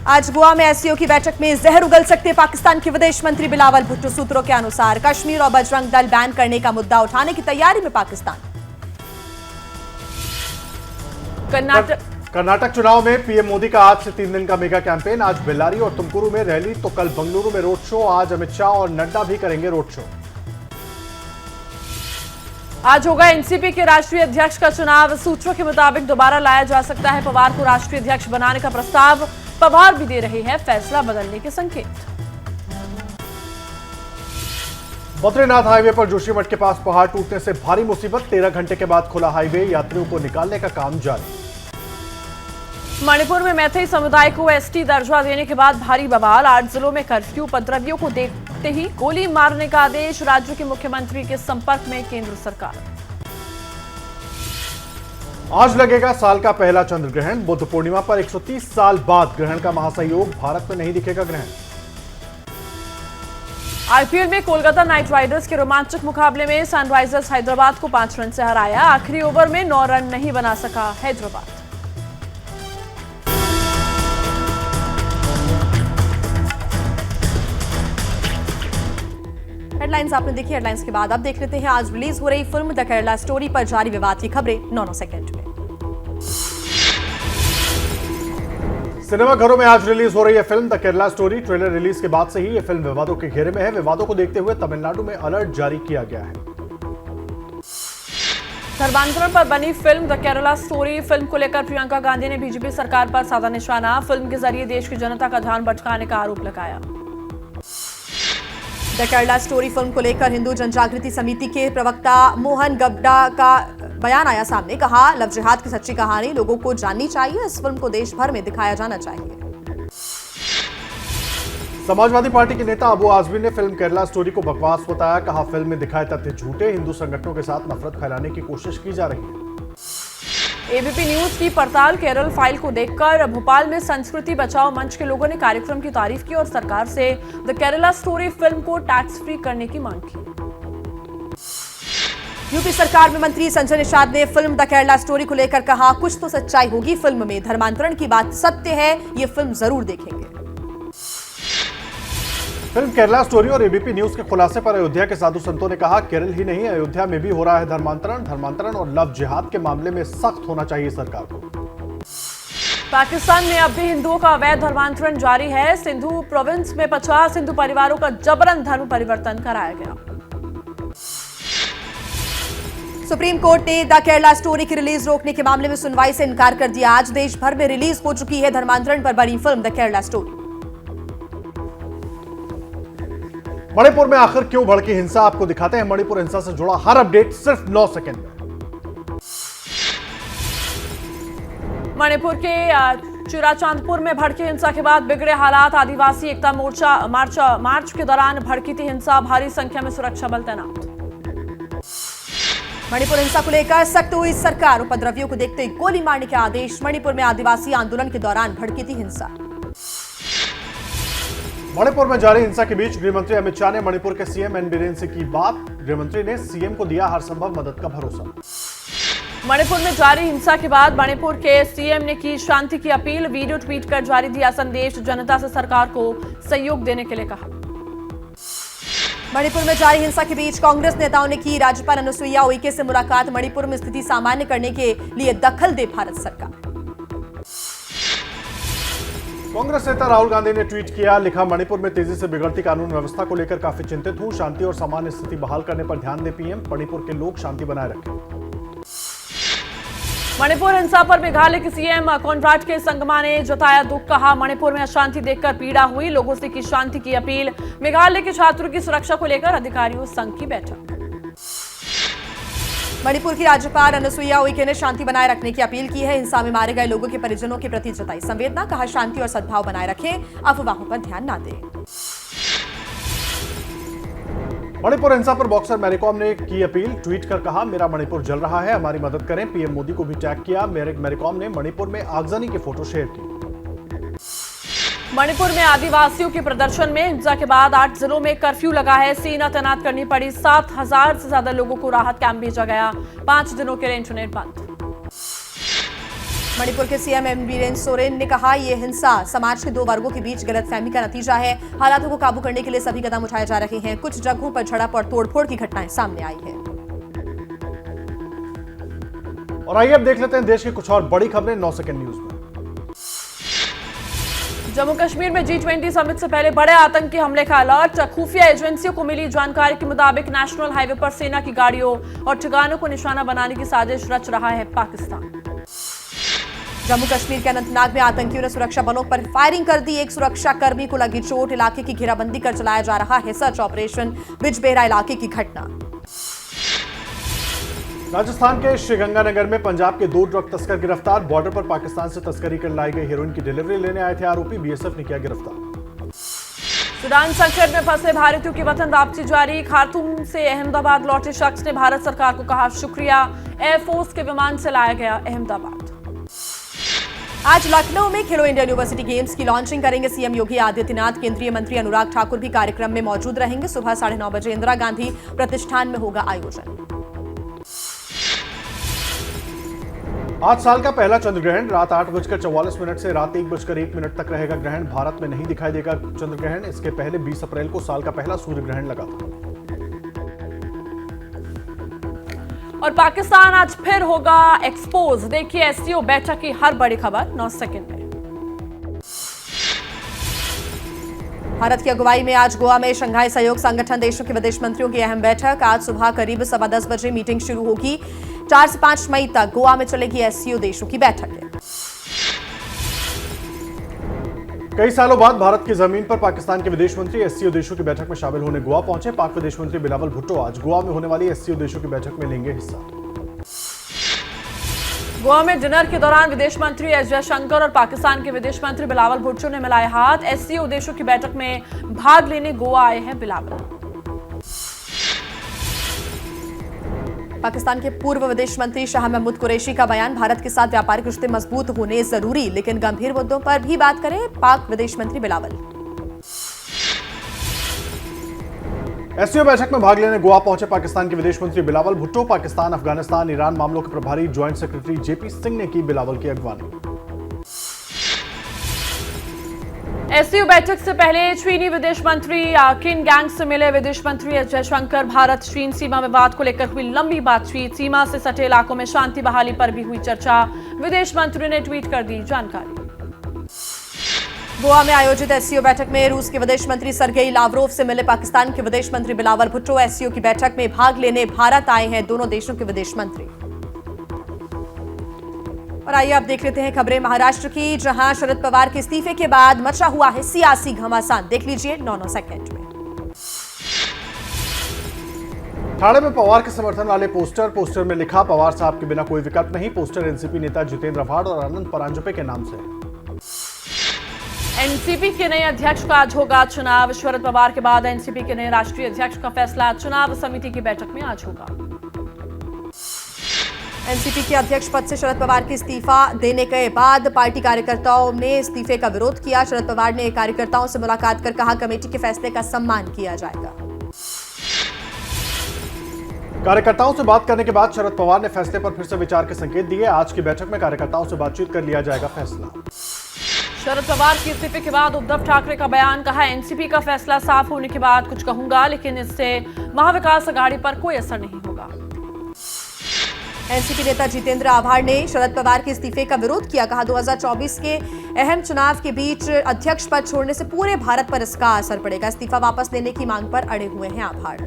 आज गोवा में एससीओ की बैठक में जहर उगल सकते पाकिस्तान के विदेश मंत्री बिलावल भुट्टो। सूत्रों के अनुसार कश्मीर और बजरंग दल बैन करने का मुद्दा उठाने की तैयारी में पाकिस्तान। कर्नाटक चुनाव में पीएम मोदी का आज से 3 दिन का मेगा कैंपेन। आज बेल्लारी और तुमकुरू में रैली तो कल बंगलुरु में रोड शो। आज अमित शाह और नड्डा भी करेंगे रोड शो। आज होगा एनसीपी के राष्ट्रीय अध्यक्ष का चुनाव। सूत्रों के मुताबिक दोबारा लाया जा सकता है पवार को राष्ट्रीय अध्यक्ष बनाने का प्रस्ताव। पवार भी दे रहे हैं फैसला बदलने के संकेत। बद्रीनाथ हाईवे पर जोशीमठ के पास पहाड़ टूटने से भारी मुसीबत। 13 घंटे के बाद खुला हाईवे, यात्रियों को निकालने का काम जारी। मणिपुर में मैथई समुदाय को एसटी दर्जा देने के बाद भारी बवाल। 8 जिलों में कर्फ्यू। उपद्रवियों को देखते ही गोली मारने का आदेश। राज्य के मुख्यमंत्री के संपर्क में केंद्र सरकार। आज लगेगा साल का पहला चंद्र ग्रहण। बुद्ध पूर्णिमा पर 130 साल बाद ग्रहण का महासंयोग। भारत में नहीं दिखेगा ग्रहण। आईपीएल में कोलकाता नाइट राइडर्स के रोमांचक मुकाबले में सनराइजर्स हैदराबाद को 5 रन से हराया। आखिरी ओवर में 9 रन नहीं बना सका हैदराबाद। हेडलाइंस आपने देखी। हेडलाइंस के बाद अब देख लेते हैं आज रिलीज हो रही फिल्म द केरला स्टोरी पर जारी विवाद की खबरें 9 सेकंड में। सिनेमाघरों में आज रिलीज हो रही है film the Kerala story. Trailer release के बाद से ही यह फिल्म विवादों के घेरे में है। विवादों को देखते हुए तमिलनाडु में अलर्ट जारी किया गया है। धर्मांतरण पर बनी film the Kerala story. Film को लेकर प्रियंका गांधी ने बीजेपी सरकार पर साधा निशाना। फिल्म के जरिए देश की जनता का ध्यान भटकाने का आरोप लगाया। द केरला स्टोरी फिल्म को लेकर हिंदू जनजागृति समिति के प्रवक्ता मोहन गब्डा का बयान आया सामने। कहा, लव जिहाद की सच्ची कहानी लोगों को जाननी चाहिए। इस फिल्म को देश भर में दिखाया जाना चाहिए। समाजवादी पार्टी के नेता अबू आजमी ने फिल्म केरला स्टोरी को बकवास बताया। कहा, फिल्म में दिखाए तथ्य झूठे। हिंदू संगठनों के साथ नफरत फैलाने की कोशिश की जा रही है। एबीपी न्यूज की पड़ताल केरल फाइल को देखकर भोपाल में संस्कृति बचाओ मंच के लोगों ने कार्यक्रम की तारीफ की और सरकार से द केरला स्टोरी फिल्म को टैक्स फ्री करने की मांग की। यूपी सरकार में मंत्री संजय निषाद ने फिल्म द केरला स्टोरी को लेकर कहा, कुछ तो सच्चाई होगी। फिल्म में धर्मांतरण की बात सत्य है। ये फिल्म जरूर देखेंगे। फिल्म केरला स्टोरी और एबीपी न्यूज के खुलासे पर अयोध्या के साधु संतों ने कहा, केरल ही नहीं अयोध्या में भी हो रहा है धर्मांतरण और लव जिहाद के मामले में सख्त होना चाहिए सरकार को। पाकिस्तान में अब भी हिंदुओं का अवैध धर्मांतरण जारी है। सिंधु प्रोविंस में 50 हिंदू परिवारों का जबरन धर्म परिवर्तन कराया गया। सुप्रीम कोर्ट ने द केरला स्टोरी की रिलीज रोकने के मामले में सुनवाई से इनकार कर दिया। आज देश भर में रिलीज हो चुकी है धर्मांतरण पर बनी film the Kerala story. Manipur में आखिर क्यों भड़की हिंसा, आपको दिखाते हैं मणिपुर हिंसा से जुड़ा हर अपडेट सिर्फ 9 सेकंड में। मणिपुर के चुराचांदपुर में भड़की हिंसा के बाद बिगड़े हालात। आदिवासी एकता मोर्चा मार्च के दौरान भड़की थी हिंसा। भारी संख्या में सुरक्षा बल तैनात। मणिपुर हिंसा को लेकर सख्त हुई सरकार। उपद्रवियों को देखते ही गोली मारने के आदेश। मणिपुर में आदिवासी आंदोलन के दौरान भड़की थी हिंसा। मणिपुर में जारी हिंसा के बीच गृहमंत्री अमित शाह ने मणिपुर के सीएम एन बीरेन से की बात। गृहमंत्री ने सीएम को दिया हर संभव मदद का भरोसा। मणिपुर में जारी हिंसा के बाद मणिपुर के सीएम ने की शांति की अपील। वीडियो ट्वीट कर जारी दिया संदेश। जनता से सरकार को सहयोग देने के लिए कहा। मणिपुर में जारी हिंसा के बीच कांग्रेस नेताओं ने की राज्यपाल अनुसुईया उइके से मुलाकात। मणिपुर में स्थिति सामान्य करने के लिए दखल दे भारत सरकार। कांग्रेस नेता राहुल गांधी ने ट्वीट किया, लिखा, मणिपुर में तेजी से बिगड़ती कानून व्यवस्था को लेकर काफी चिंतित हूं। शांति और सामान्य स्थिति बहाल करने पर ध्यान दे पीएम। मणिपुर के लोग शांति बनाए रखें। मणिपुर हिंसा पर मेघालय के सीएम कॉनराड के संगमा ने जताया दुख। कहा, मणिपुर में अशांति देखकर पीड़ा हुई। लोगों से की शांति की अपील। मेघालय के छात्रों की सुरक्षा को लेकर अधिकारियों संघ की बैठक। मणिपुर की राज्यपाल अनुसुईया उइके ने शांति बनाए रखने की अपील की है। हिंसा में मारे गए लोगों के परिजनों के प्रति जताई संवेदना। कहा, शांति और सद्भाव बनाए रखें, अफवाहों पर ध्यान न दें। मणिपुर हिंसा पर बॉक्सर मैरीकॉम ने की अपील। ट्वीट कर कहा, मेरा मणिपुर जल रहा है, हमारी मदद करें। पीएम मोदी को भी टैग किया। मैरीकॉम ने मणिपुर में आगजनी की फोटो शेयर की। मणिपुर में आदिवासियों के प्रदर्शन में हिंसा के बाद 8 जिलों में कर्फ्यू लगा है। सेना तैनात करनी पड़ी। 7,000 से ज्यादा लोगों को राहत कैंप भेजा गया। 5 दिनों के लिए इंटरनेट बंद। मणिपुर के सीएम एम बीरेन सोरेन ने कहा, यह हिंसा समाज के दो वर्गों के बीच गलतफहमी का नतीजा है। हालातों को काबू करने के लिए सभी कदम उठाए जा रहे हैं। कुछ जगहों पर झड़प और तोड़फोड़ की घटनाएं सामने आई है। और आइए अब देख लेते हैं देश की कुछ और बड़ी खबरें 9 सेकंड न्यूज में। जम्मू कश्मीर में G20 समिट से पहले बड़े आतंकी हमले का अलर्ट। खुफिया एजेंसियों को मिली जानकारी के मुताबिक नेशनल हाईवे पर सेना की गाड़ियों और ठिकानों को निशाना बनाने की साजिश रच रहा है पाकिस्तान। जम्मू कश्मीर के अनंतनाग में आतंकियों ने सुरक्षा बलों पर फायरिंग कर दी। एक सुरक्षा कर्मी को लगी चोट। इलाके की घेराबंदी कर चलाया जा रहा है सर्च ऑपरेशन। बिजबेहरा इलाके की घटना। राजस्थान के श्रीगंगानगर में पंजाब के 2 ड्रग तस्कर गिरफ्तार। बॉर्डर पर पाकिस्तान से तस्करी कर लाई गई हेरोइन की डिलीवरी लेने आए थे आरोपी। बीएसएफ ने किया गिरफ्तार। सूडान संकट में फंसे भारतीयों की वतन वापसी जारी। खार्तूम से अहमदाबाद लौटे शख्स ने भारत सरकार को कहा शुक्रिया। एयरफोर्स के विमान से लाया गया अहमदाबाद। आज लखनऊ में खेलो इंडिया यूनिवर्सिटी गेम्स की लॉन्चिंग करेंगे सीएम योगी आदित्यनाथ। केंद्रीय मंत्री अनुराग ठाकुर भी कार्यक्रम में मौजूद रहेंगे। सुबह 9:30 बजे इंदिरा गांधी प्रतिष्ठान में होगा आयोजन। आज साल का पहला चंद्रग्रहण रात 8:44 से रात 1:01 तक रहेगा ग्रहण। भारत में नहीं दिखाई देगा चंद्रग्रहण। इसके पहले 20 अप्रैल को साल का पहला सूर्य ग्रहण लगा था। और पाकिस्तान आज फिर होगा एक्सपोज। देखिए एससीओ बैठक की हर बड़ी खबर 9 सेकंड में। भारत की अगुवाई में आज गोवा में शंघाई सहयोग संगठन देशों के विदेश मंत्रियों की अहम बैठक। आज सुबह करीब 10:15 बजे मीटिंग शुरू होगी। 4 से 5 मई तक गोवा में चलेगी एससीओ देशों की बैठक। कई सालों बाद भारत की जमीन पर पाकिस्तान के विदेश मंत्री एससीओ देशों की बैठक में शामिल होने गोवा पहुंचे। पाक विदेश मंत्री बिलावल भुट्टो आज गोवा में होने वाली एससीओ देशों की बैठक में लेंगे हिस्सा। गोवा में डिनर के दौरान विदेश मंत्री एस जयशंकर और पाकिस्तान के विदेश मंत्री बिलावल भुट्टो ने मिलाए हाथ। एससीओ देशों की बैठक में भाग लेने गोवा आए हैं बिलावल। पाकिस्तान के पूर्व विदेश मंत्री शाह महमूद कुरैशी का बयान, भारत के साथ व्यापारिक रिश्ते मजबूत होने जरूरी, लेकिन गंभीर मुद्दों पर भी बात करें पाक विदेश मंत्री बिलावल। एससीओ बैठक में भाग लेने गोवा पहुंचे पाकिस्तान के विदेश मंत्री बिलावल भुट्टो। पाकिस्तान, अफगानिस्तान, ईरान मामलों के प्रभारी ज्वाइंट सेक्रेटरी जेपी सिंह ने की बिलावल की अगवानी। एससीओ बैठक से पहले चीनी विदेश मंत्री किन गैंग से मिले विदेश मंत्री एस जयशंकर। भारत चीन सीमा विवाद को लेकर हुई लंबी बातचीत। सीमा से सटे इलाकों में शांति बहाली पर भी हुई चर्चा। विदेश मंत्री ने ट्वीट कर दी जानकारी। गोवा में आयोजित एससीओ बैठक में रूस के विदेश मंत्री सरगेई लावरोव से मिले पाकिस्तान के विदेश मंत्री बिलावल भुट्टो। एससीओ की बैठक में भाग लेने भारत आए हैं दोनों देशों के विदेश मंत्री। और आइए अब देख लेते हैं खबरें महाराष्ट्र की, जहां शरद पवार के इस्तीफे के बाद मचा हुआ है सियासी घमासान। देख लीजिए 9 सेकंड में। ठाणे में पवार के समर्थन वाले पोस्टर में लिखा, पवार साहब के बिना कोई विकल्प नहीं। पोस्टर एनसीपी नेता जितेंद्र आव्हाड और अनंत परांजपे के नाम से। एनसीपी के नए अध्यक्ष का आज होगा चुनाव। शरद पवार के बाद एनसीपी के नए राष्ट्रीय अध्यक्ष का फैसला चुनाव समिति की बैठक में आज होगा। एनसीपी के अध्यक्ष पद से शरद पवार के इस्तीफा देने के बाद पार्टी कार्यकर्ताओं ने इस्तीफे का विरोध किया। शरद पवार ने कार्यकर्ताओं से मुलाकात कर कहा, कमेटी के फैसले का सम्मान किया जाएगा। कार्यकर्ताओं से बात करने के बाद शरद पवार ने फैसले पर फिर से विचार के संकेत दिए। आज की बैठक में कार्यकर्ताओं से बातचीत कर लिया जाएगा फैसला। शरद पवार के इस्तीफे के बाद उद्धव ठाकरे का बयान, कहा एनसीपी का फैसला साफ होने के बाद कुछ कहूंगा, लेकिन इससे महाविकास अघाड़ी पर कोई असर नहीं होगा। एनसीपी नेता जितेंद्र आव्हाड ने शरद पवार के इस्तीफे का विरोध किया। कहा, 2024 के अहम चुनाव के बीच अध्यक्ष पद छोड़ने से पूरे भारत पर इसका असर पड़ेगा। इस्तीफा वापस लेने की मांग पर अड़े हुए हैं आव्हाड।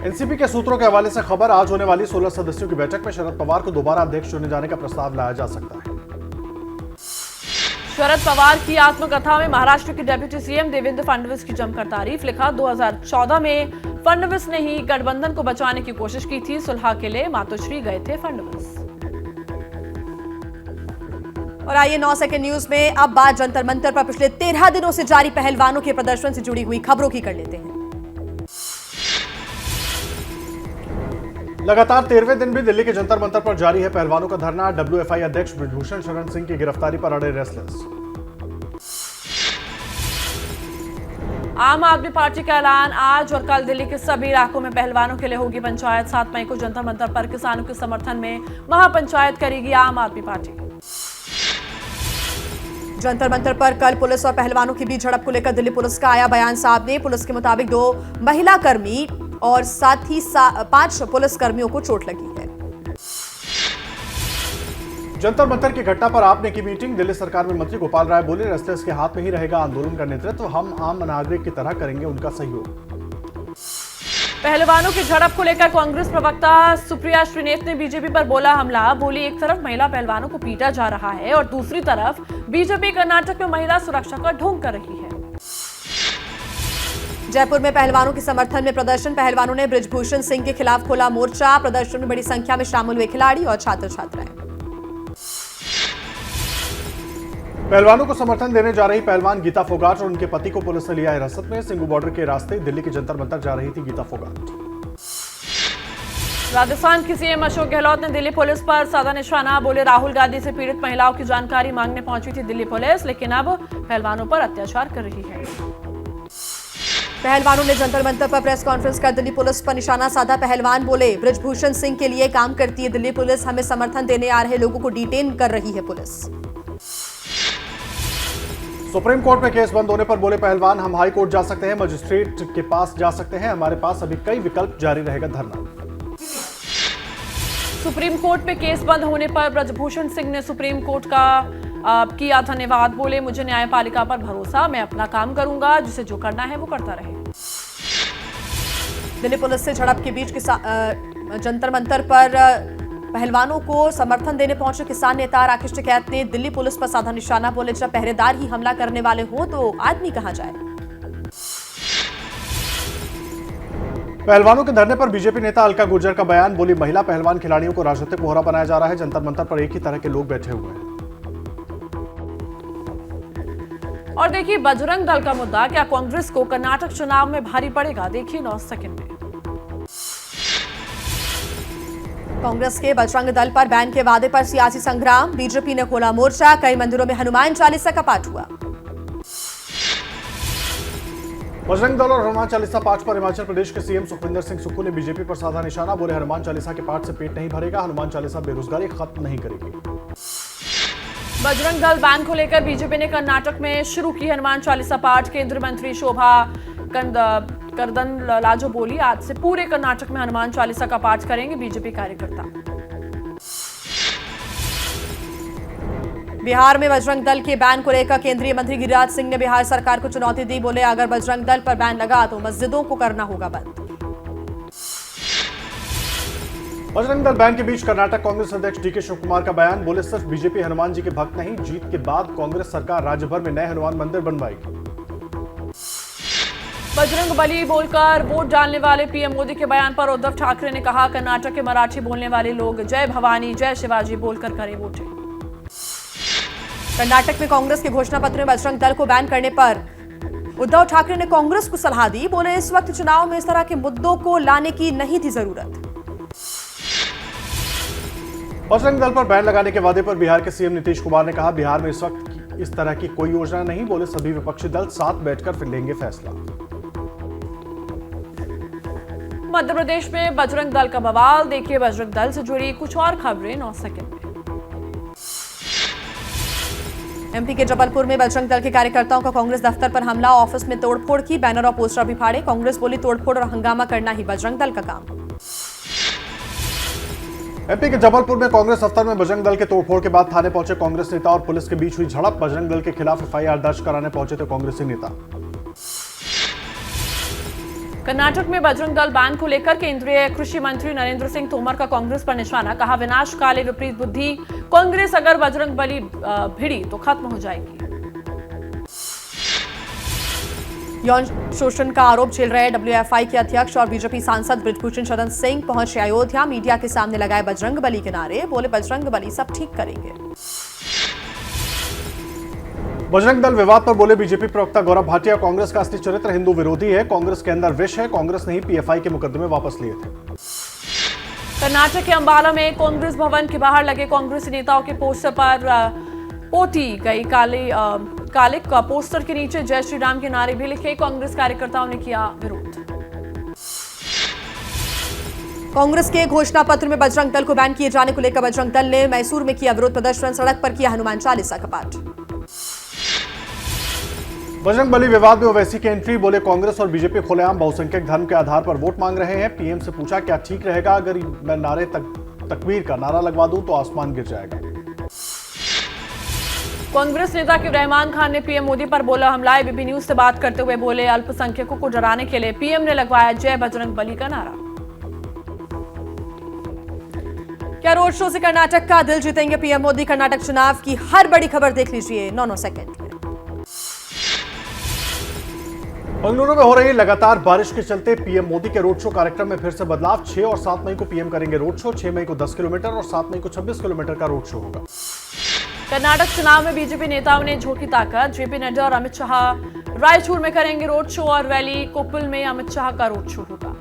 एनसीपी के सूत्रों के हवाले से खबर, आज होने वाली 16 सदस्यों की बैठक में शरद पवार को दोबारा अध्यक्ष चुने जाने का प्रस्ताव लाया जा सकता है। शरद पवार की आत्मकथा में महाराष्ट्र के डिप्टी सीएम देवेंद्र फडणवीस की जमकर तारीफ। लिखा, 2014 में फडणवीस ने ही गठबंधन को बचाने की कोशिश की थी। सुलह के लिए मातोश्री गए थे फडणवीस। और आइए 9 सेकंड न्यूज में अब बात जंतर मंतर पर पिछले 13 दिनों से जारी पहलवानों के प्रदर्शन से जुड़ी हुई खबरों की कर लेते हैं। लगातार 13वें दिन भी दिल्ली के जंतर मंतर पर जारी है पहलवानों का धरना। डब्ल्यूएफआई अध्यक्ष ब्रिजभूषण शरण सिंह की गिरफ्तारी पर अड़े रेसलर्स। आम आदमी पार्टी का ऐलान आज और कल दिल्ली के सभी इलाकों में पहलवानों के लिए होगी पंचायत। 7 मई को जंतर मंतर पर किसानों के समर्थन में महापंचायत करेगी आम आदमी पार्टी। जंतर मंतर पर कल पुलिस और पहलवानों के बीच झड़प को लेकर दिल्ली पुलिस का आया बयान सामने। पुलिस के मुताबिक 2 महिला कर्मी और साथ ही 5 पुलिस कर्मियों को चोट लगी है। जंतर मंतर की घटना पर आपने की मीटिंग। दिल्ली सरकार में मंत्री गोपाल राय बोले, रेस्टलर्स के हाथ में ही रहेगा आंदोलन का नेतृत्व, हम आम नागरिक की तरह करेंगे उनका सहयोग। पहलवानों की झड़प को लेकर कांग्रेस प्रवक्ता सुप्रिया श्रीनेत ने बीजेपी पर बोला हमला। बोली, एक तरफ महिला पहलवानों को पीटा जा रहा है और दूसरी तरफ बीजेपी कर्नाटक में महिला सुरक्षा का ढोंग कर रही है। जयपुर में पहलवानों के समर्थन में प्रदर्शन। पहलवानों ने बृजभूषण सिंह के खिलाफ खोला मोर्चा। प्रदर्शन में बड़ी संख्या में शामिल हुए खिलाड़ी और छात्र छात्राएं। पहलवानों को समर्थन देने जा रही पहलवान गीता फोगाट और उनके पति को पुलिस ने लिया हिरासत में। सिंगू बॉर्डर के रास्ते दिल्ली के जंतर मंतर जा रही थी गीता फोगाट। राजस्थान की सीएम अशोक गहलोत ने दिल्ली पुलिस पर साधा निशाना। बोले, राहुल गांधी से पीड़ित महिलाओं की जानकारी मांगने पहुंची थी दिल्ली पुलिस, लेकिन अब पहलवानों पर अत्याचार कर रही है। पहलवानों ने जंतर मंतर पर प्रेस कॉन्फ्रेंस कर दिल्ली पुलिस पर निशाना साधा। पहलवान बोले, बृजभूषण सिंह के लिए काम करती है दिल्ली पुलिस, हमें समर्थन देने आ रहे लोगों को डिटेन कर रही है पुलिस। सुप्रीम कोर्ट में केस बंद होने पर बोले पहलवान, हम हाई कोर्ट जा सकते हैं, मजिस्ट्रेट के पास जा सकते हैं, हमारे पास अभी कई विकल्प, जारी रहेगा धरना। सुप्रीम कोर्ट में केस बंद होने पर बृजभूषण सिंह ने सुप्रीम कोर्ट का किया धन्यवाद। बोले, मुझे न्यायपालिका पर भरोसा, मैं अपना काम करूंगा, जिसे जो करना है वो करता रहे। दिल्ली पुलिस से झड़प के बीच जंतर मंतर पर पहलवानों को समर्थन देने पहुंचे किसान नेता राकेश टिकैत ने दिल्ली पुलिस पर साधा निशाना। बोले, जब पहरेदार ही हमला करने वाले हो तो आदमी कहां जाए। पहलवानों के धरने पर बीजेपी नेता अलका गुर्जर का बयान। बोली, महिला पहलवान खिलाड़ियों को राजनीतिक कोहरा बनाया जा रहा है, जंतर मंतर पर एक ही तरह के लोग बैठे हुए हैं। और देखिए बजरंग दल का मुद्दा, क्या कांग्रेस को कर्नाटक चुनाव में भारी पड़ेगा? देखिए 9 सेकंड में। कांग्रेस के बजरंग दल पर बैन के वादे पर सियासी संग्राम। बीजेपी ने खोला मोर्चा। कई मंदिरों में हनुमान चालीसा का पाठ हुआ। बजरंग दल और हनुमान चालीसा पाठ पर हिमाचल प्रदेश के सीएम सुखविंदर सिंह सुक्खू ने बीजेपी पर साधा निशाना। बोले, हनुमान चालीसा के पाठ से पेट नहीं भरेगा, हनुमान चालीसा बेरोजगारी खत्म नहीं करेगी। बजरंग दल बैन को लेकर बीजेपी ने कर्नाटक में शुरू की हनुमान चालीसा पाठ। केंद्रीय मंत्री शोभा करंदलाजे बोली, आज से पूरे कर्नाटक में हनुमान चालीसा का पाठ करेंगे बीजेपी कार्यकर्ता। बिहार में बजरंग दल के बैन को लेकर केंद्रीय मंत्री गिरिराज सिंह ने बिहार सरकार को चुनौती दी। बोले, अगर बजरंग दल पर बैन लगा तो मस्जिदों को करना होगा बंद। बजरंग दल बैन के बीच कर्नाटक कांग्रेस अध्यक्ष डीके शिव कुमार का बयान। बोले, सिर्फ बीजेपी हनुमान जी के भक्त नहीं, जीत के बाद कांग्रेस सरकार राज्य भर में नए हनुमान मंदिर बनवाएगी। बजरंग बली बोलकर वोट डालने वाले पीएम मोदी के बयान पर उद्धव ठाकरे ने कहा, कर्नाटक के मराठी बोलने वाले लोग जय भवानी जय शिवाजी बोलकर करें वोटिंग। कर्नाटक में कांग्रेस के घोषणा पत्र में बजरंग दल को बैन करने पर उद्धव ठाकरे ने कांग्रेस को सलाह दी। बोले, इस वक्त चुनाव में इस तरह के मुद्दों को लाने की नहीं थी जरूरत। बजरंग दल पर बैन लगाने के वादे पर बिहार के सीएम नीतीश कुमार ने कहा, बिहार में इस वक्त इस तरह की कोई योजना नहीं। बोले, सभी विपक्षी दल साथ बैठकर फिर लेंगे फैसला। मध्य प्रदेश में बजरंग दल का बवाल। देखिए बजरंग दल से जुड़ी कुछ और खबरें 9 सेकंड में। एमपी के जबलपुर में बजरंग दल के कार्यकर्ताओं का कांग्रेस दफ्तर पर हमला। ऑफिस में तोड़फोड़ की, बैनर और पोस्टर भी फाड़े। कांग्रेस बोली, तोड़फोड़ और हंगामा करना ही बजरंग दल का काम। एमपी के जबलपुर में कांग्रेस दफ्तर में बजरंग दल के तोड़फोड़ के बाद थाने पहुंचे कांग्रेस नेता और पुलिस के बीच हुई झड़प। बजरंग दल के खिलाफ एफआईआर दर्ज कराने पहुंचे थे कांग्रेसी नेता। कर्नाटक में बजरंग दल बैन को लेकर केंद्रीय कृषि मंत्री नरेंद्र सिंह तोमर का कांग्रेस पर निशाना। कहा, विनाश काले विपरीत बुद्धि, कांग्रेस अगर बजरंग बली भिड़ी तो खत्म हो जाएगी। यौन शोषण का आरोप झेल रहे डब्ल्यूएफआई के अध्यक्ष और बीजेपी सांसद बृजभूषण शरण सिंह पहुंचे अयोध्या। मीडिया के सामने लगाए बजरंग बली के नारे। बोले, बजरंग बली सब ठीक करेंगे। बजरंग दल विवाद पर बोले बीजेपी प्रवक्ता गौरव भाटिया, कांग्रेस का असली चरित्र हिंदू विरोधी है, कांग्रेस के अंदर विष है, कांग्रेस ने ही पीएफआई के मुकदमे वापस लिए थे। कर्नाटक के अंबाला में कांग्रेस भवन के बाहर लगे कांग्रेसी नेताओं के पोस्टर पर पोती गई तात्कालिक पोस्टर के नीचे जय श्री राम के नारे भी लिखे। कांग्रेस कार्यकर्ताओं ने किया विरोध। कांग्रेस के घोषणा पत्र में बजरंग दल को बैन किए जाने को लेकर बजरंग दल ने मैसूर में किया विरोध प्रदर्शन। सड़क पर किया हनुमान चालीसा का पाठ। बजरंग बली विवाद में ओवैसी की एंट्री, बोले कांग्रेस और बीजेपी खुलेआम बहुसंख्यक धर्म के आधार पर वोट मांग रहे हैं। पीएम से पूछा क्या ठीक रहेगा अगर मैं नारे तकबीर का नारा लगवा दूं तो आसमान गिर जाएगा। कांग्रेस नेता के रहमान खान ने पीएम मोदी पर बोला हमला। एबीपी न्यूज से बात करते हुए बोले अल्पसंख्यकों को डराने के लिए पीएम ने लगवाया जय बजरंग बली का नारा। क्या रोड शो से कर्नाटक का दिल जीतेंगे पीएम मोदी? कर्नाटक चुनाव की हर बड़ी खबर देख लीजिए 9 सेकंड में। बंगलुरु में हो रही लगातार बारिश के चलते पीएम मोदी के रोड शो कार्यक्रम में फिर से बदलाव। 6 और 7 मई को पीएम करेंगे रोड शो। 6 मई को 10 किलोमीटर और 7 मई को 26 किलोमीटर का रोड शो होगा। कर्नाटक चुनाव में बीजेपी नेताओं ने झोंकी ताकत। जेपी नड्डा और अमित शाह रायचूर में करेंगे रोड शो और रैली। कोप्पल में अमित शाह का रोड शो होगा।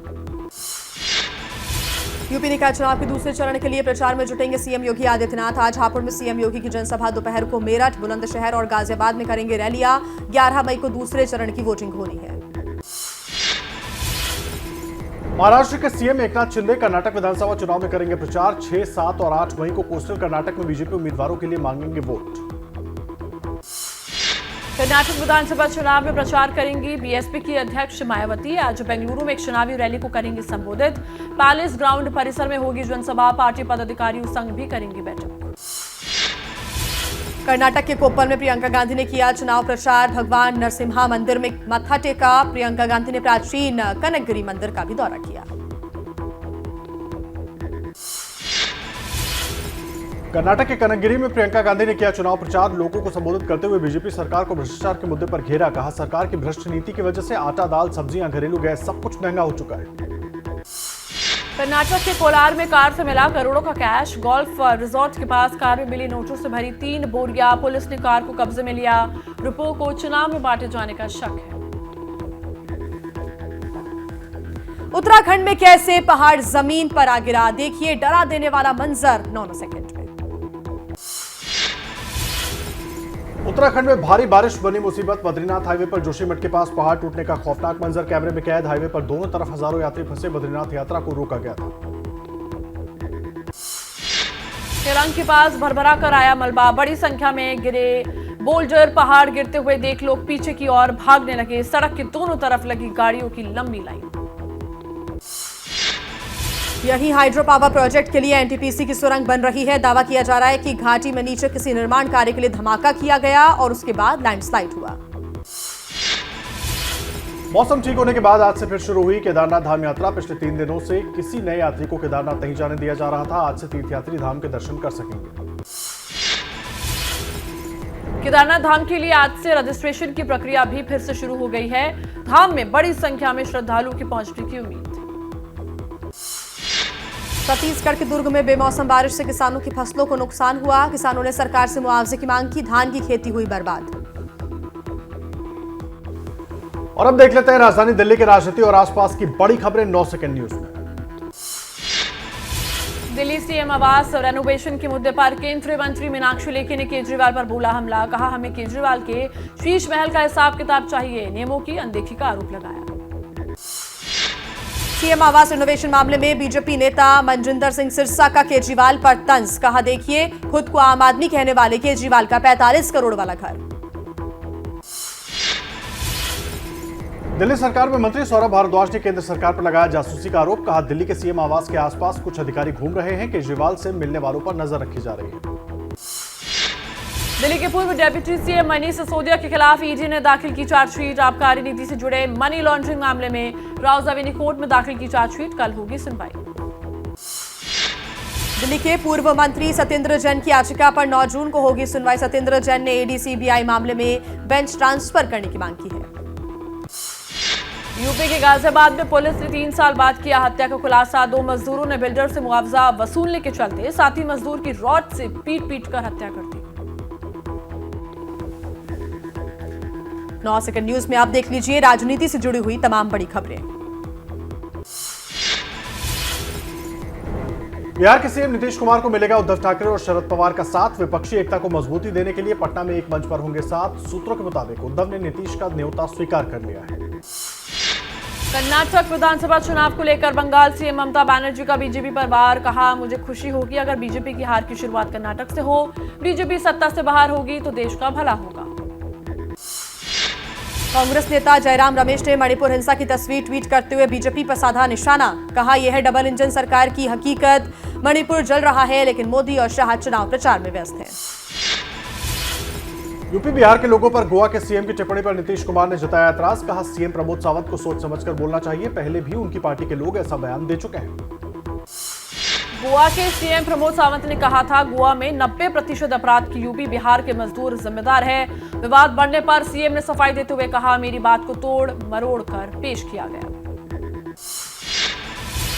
यूपी निकाय चुनाव के दूसरे चरण के लिए प्रचार में जुटेंगे सीएम योगी आदित्यनाथ। आज हापुड़ में सीएम योगी की जनसभा, दोपहर को मेरठ, बुलंदशहर और गाजियाबाद में करेंगे रैलियां। 11 मई को दूसरे चरण की वोटिंग होनी है। महाराष्ट्र के सीएम एकनाथ शिंदे कर्नाटक विधानसभा चुनाव में करेंगे प्रचार। 6, 7 और 8 मई को कोस्टल कर्नाटक में बीजेपी उम्मीदवारों के लिए मांगेंगे वोट। कर्नाटक विधानसभा चुनाव में प्रचार करेंगी बीएसपी की अध्यक्ष मायावती। आज बेंगलुरु में एक चुनावी रैली को करेंगी संबोधित। पैलेस ग्राउंड परिसर में होगी जनसभा। पार्टी पदाधिकारियों संघ भी करेंगी बैठक। कर्नाटक के कोप्पल में प्रियंका गांधी ने किया चुनाव प्रचार। भगवान नरसिम्हा मंदिर में मत्था टेका। प्रियंका गांधी ने प्राचीन कनकगिरी मंदिर का भी दौरा किया। कर्नाटक के कनकगिरी में प्रियंका गांधी ने किया चुनाव प्रचार। लोगों को संबोधित करते हुए बीजेपी सरकार को भ्रष्टाचार के मुद्दे पर घेरा। कहा सरकार की भ्रष्ट नीति की वजह से आटा, दाल, सब्जियां, घरेलू गैस सब कुछ महंगा हो चुका है। कर्नाटक के कोलार में कार से मिला करोड़ों का कैश। गोल्फ रिजॉर्ट के पास कार में मिली नोटों से भरी 3 बोरियां। पुलिस ने कार को कब्जे में लिया। रुपयों को चुनाव में बांटे जाने का शक है। उत्तराखंड में कैसे पहाड़ जमीन पर आ गिरा, देखिए डरा देने वाला मंजर 9 सेकंड में। उत्तराखंड में भारी बारिश बनी मुसीबत। बद्रीनाथ हाईवे पर जोशीमठ के पास पहाड़ टूटने का खौफनाक मंजर कैमरे में कैद। हाईवे पर दोनों तरफ हजारों यात्री फंसे। बद्रीनाथ यात्रा को रोका गया था। केरंग के पास भरभरा कर आया मलबा। बड़ी संख्या में गिरे बोल्डर। पहाड़ गिरते हुए देख लोग पीछे की ओर भागने लगे। सड़क के दोनों तरफ लगी गाड़ियों की लंबी लाइन। यही हाइड्रो पावर प्रोजेक्ट के लिए एनटीपीसी की सुरंग बन रही है। दावा किया जा रहा है कि घाटी में नीचे किसी निर्माण कार्य के लिए धमाका किया गया और उसके बाद लैंडस्लाइड हुआ। मौसम ठीक होने के बाद आज से फिर शुरू हुई केदारनाथ धाम यात्रा। पिछले 3 दिनों से किसी नए यात्री को केदारनाथ नहीं जाने दिया जा रहा था। आज से तीर्थयात्री धाम के दर्शन कर सकेंगे। केदारनाथ धाम के लिए आज से रजिस्ट्रेशन की प्रक्रिया भी फिर से शुरू हो गई है। धाम में बड़ी संख्या में श्रद्धालुओं के पहुंचने की उम्मीद। छत्तीसगढ़ के दुर्ग में बेमौसम बारिश से किसानों की फसलों को नुकसान हुआ। किसानों ने सरकार से मुआवजे की मांग की। धान की खेती हुई बर्बाद। और अब देख लेते हैं राजधानी दिल्ली के राजनीति और आसपास की बड़ी खबरें 9 सेकंड न्यूज में। दिल्ली सीएम आवास और रेनोवेशन के मुद्दे पर केंद्रीय मंत्री मीनाक्षी लेखी ने केजरीवाल पर बोला हमला। कहा हमें केजरीवाल के शीश महल का हिसाब किताब चाहिए। नियमों की अनदेखी का आरोप लगाया। सीएम आवास रिनोवेशन मामले में बीजेपी नेता मनजिंदर सिंह सिरसा का केजरीवाल पर तंज। कहा देखिए खुद को आम आदमी कहने वाले केजरीवाल का 45 करोड़ वाला घर। दिल्ली सरकार में मंत्री सौरभ भारद्वाज ने केंद्र सरकार पर लगाया जासूसी का आरोप। कहा दिल्ली के सीएम आवास के आसपास कुछ अधिकारी घूम रहे हैं। केजरीवाल से मिलने वालों पर नजर रखी जा रही है। दिल्ली के पूर्व डिप्टी सीएम मनीष सिसोदिया के खिलाफ ईडी ने दाखिल की चार्जशीट। आबकारी नीति से जुड़े मनी लॉन्ड्रिंग मामले में राउजावेनी कोर्ट में दाखिल की चार्जशीट। कल होगी सुनवाई। दिल्ली के पूर्व मंत्री सत्येंद्र जैन की याचिका पर 9 जून को होगी सुनवाई। सत्येंद्र जैन ने ईडी-सीबीआई मामले में बेंच ट्रांसफर करने की मांग की है। यूपी के गाजियाबाद में पुलिस ने 3 साल बाद किया हत्या का खुलासा। 2 मजदूरों ने बिल्डर से मुआवजा वसूलने के चलते साथी मजदूर की रॉड से पीट कर हत्या कर दी। 9 सेकंड न्यूज में आप देख लीजिए राजनीति से जुड़ी हुई तमाम बड़ी खबरें। बिहार के सीएम नीतीश कुमार को मिलेगा उद्धव ठाकरे और शरद पवार का साथ। विपक्षी एकता को मजबूती देने के लिए पटना में एक मंच पर होंगे साथ। सूत्रों के मुताबिक उद्धव ने नीतीश का न्योता स्वीकार कर लिया है। कर्नाटक विधानसभा चुनाव को लेकर बंगाल सीएम ममता बनर्जी का बीजेपी पर वार। कहा, मुझे खुशी होगी अगर बीजेपी की हार की शुरुआत कर्नाटक से हो। बीजेपी सत्ता से बाहर होगी तो देश का भला होगा। कांग्रेस नेता जयराम रमेश ने मणिपुर हिंसा की तस्वीर ट्वीट करते हुए बीजेपी पर साधा निशाना। कहा, यह है डबल इंजन सरकार की हकीकत। मणिपुर जल रहा है लेकिन मोदी और शाह चुनाव प्रचार में व्यस्त हैं। यूपी बिहार के लोगों पर गोवा के सीएम की टिप्पणी पर नीतीश कुमार ने जताया एतराज। कहा, सीएम प्रमोद सावंत को सोच समझकर बोलना चाहिए। पहले भी उनकी पार्टी के लोग ऐसा बयान दे चुके हैं। गोवा के सीएम प्रमोद सावंत ने कहा था, गोवा में 90% अपराध की यूपी बिहार के मजदूर जिम्मेदार है। विवाद बढ़ने पर सीएम ने सफाई देते हुए कहा, मेरी बात को तोड़ मरोड़ कर पेश किया गया।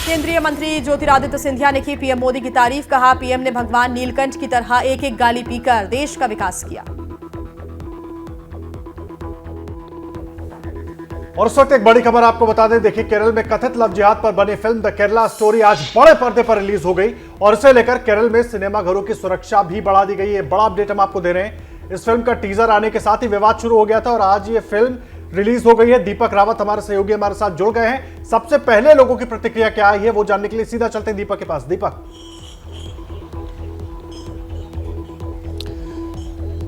केंद्रीय मंत्री ज्योतिरादित्य सिंधिया ने की पीएम मोदी की तारीफ। कहा, पीएम ने भगवान नीलकंठ की तरह एक एक गाली पीकर देश का विकास किया। और उस वक्त एक बड़ी खबर आपको बता दें। देखिए, केरल में कथित लव जिहाद पर बनी फिल्म द केरला स्टोरी आज बड़े पर्दे पर रिलीज हो गई और इसे लेकर केरल में सिनेमाघरों की सुरक्षा भी बढ़ा दी गई है। बड़ा अपडेट हम आपको दे रहे हैं। इस फिल्म का टीजर आने के साथ ही विवाद शुरू हो गया था और आज ये फिल्म रिलीज हो गई है। दीपक रावत हमारे सहयोगी हमारे साथ जुड़ गए हैं। सबसे पहले लोगों की प्रतिक्रिया क्या आई है वो जानने के लिए सीधा चलते हैं दीपक के पास। दीपक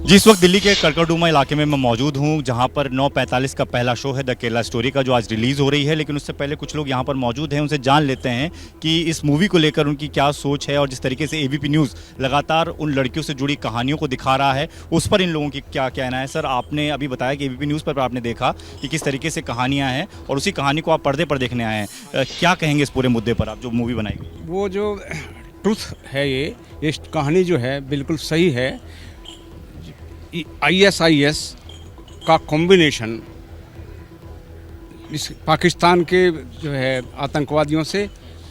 जी, इस वक्त दिल्ली के करकरडुमा इलाके में मैं मौजूद हूं, जहां पर 9:45 का पहला शो है द केरला स्टोरी का, जो आज रिलीज हो रही है। लेकिन उससे पहले कुछ लोग यहां पर मौजूद हैं, उनसे जान लेते हैं कि इस मूवी को लेकर उनकी क्या सोच है और जिस तरीके से एबीपी न्यूज़ लगातार उन लड़कियों से जुड़ी कहानियों को दिखा रहा है, उस पर इन लोगों की क्या कहना है। सर, आपने अभी बताया कि एबीपी न्यूज़ पर आपने देखा कि किस तरीके से कहानियाँ हैं और उसी कहानी को आप पर्दे पर देखने आए हैं। क्या कहेंगे इस पूरे मुद्दे पर, आप जो मूवी बनाई? वो जो ट्रुथ है, ये कहानी जो है बिल्कुल सही है। ISIS का कॉम्बिनेशन इस पाकिस्तान के जो है आतंकवादियों से,